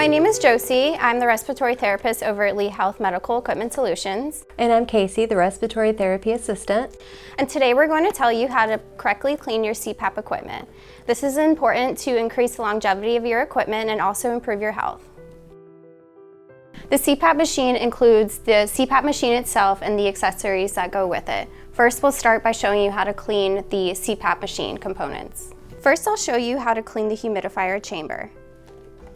my name is Josie. I'm the respiratory therapist over at Lee Health Medical Equipment Solutions. And I'm Casey, the respiratory therapy assistant. And today we're going to tell you how to correctly clean your CPAP equipment. This is important to increase the longevity of your equipment and also improve your health. The CPAP machine includes the CPAP machine itself and the accessories that go with it. First, we'll start by showing you how to clean the CPAP machine components. First, I'll show you how to clean the humidifier chamber.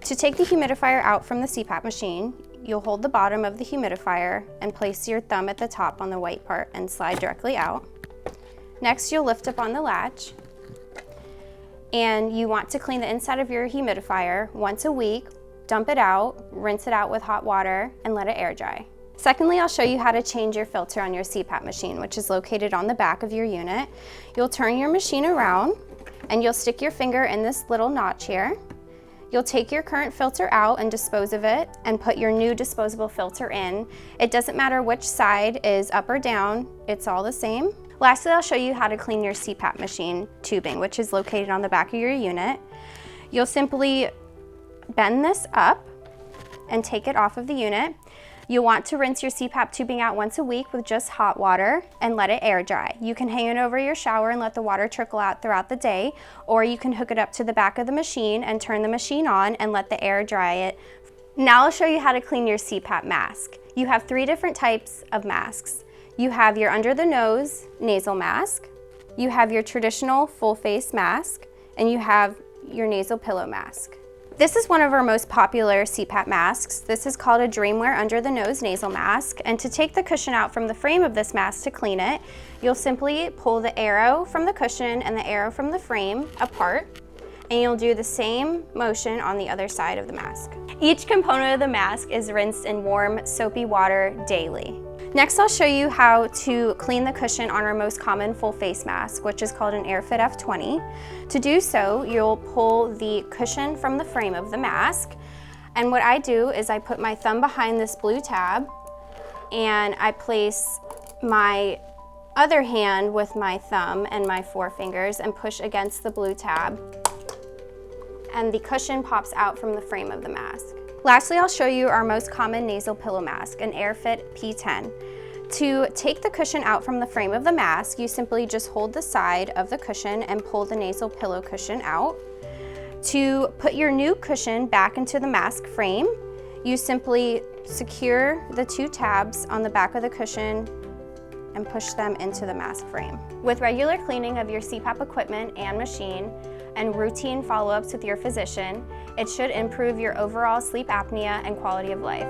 To take the humidifier out from the CPAP machine, you'll hold the bottom of the humidifier and place your thumb at the top on the white part and slide directly out. Next, you'll lift up on the latch, and you want to clean the inside of your humidifier once a week. Dump it out, rinse it out with hot water, and let it air dry. Secondly, I'll show you how to change your filter on your CPAP machine, which is located on the back of your unit. You'll turn your machine around, and you'll stick your finger in this little notch here. You'll take your current filter out and dispose of it and put your new disposable filter in. It doesn't matter which side is up or down, it's all the same. Lastly, I'll show you how to clean your CPAP machine tubing, which is located on the back of your unit. You'll simply bend this up and take it off of the unit. You'll want to rinse your CPAP tubing out once a week with just hot water and let it air dry. You can hang it over your shower and let the water trickle out throughout the day, or you can hook it up to the back of the machine and turn the machine on and let the air dry it. Now I'll show you how to clean your CPAP mask. You have 3 different types of masks. You have your under the nose nasal mask, you have your traditional full face mask, and you have your nasal pillow mask. This is one of our most popular CPAP masks. This is called a DreamWear under the nose nasal mask. And to take the cushion out from the frame of this mask to clean it, you'll simply pull the arrow from the cushion and the arrow from the frame apart, and you'll do the same motion on the other side of the mask. Each component of the mask is rinsed in warm, soapy water daily. Next, I'll show you how to clean the cushion on our most common full face mask, which is called an AirFit F20. To do so, you'll pull the cushion from the frame of the mask, and what I do is I put my thumb behind this blue tab, and I place my other hand with my thumb and my forefingers and push against the blue tab, and the cushion pops out from the frame of the mask. Lastly, I'll show you our most common nasal pillow mask, an AirFit P10. To take the cushion out from the frame of the mask, you simply just hold the side of the cushion and pull the nasal pillow cushion out. To put your new cushion back into the mask frame, you simply secure the 2 tabs on the back of the cushion and push them into the mask frame. With regular cleaning of your CPAP equipment and machine, and routine follow-ups with your physician, it should improve your overall sleep apnea and quality of life.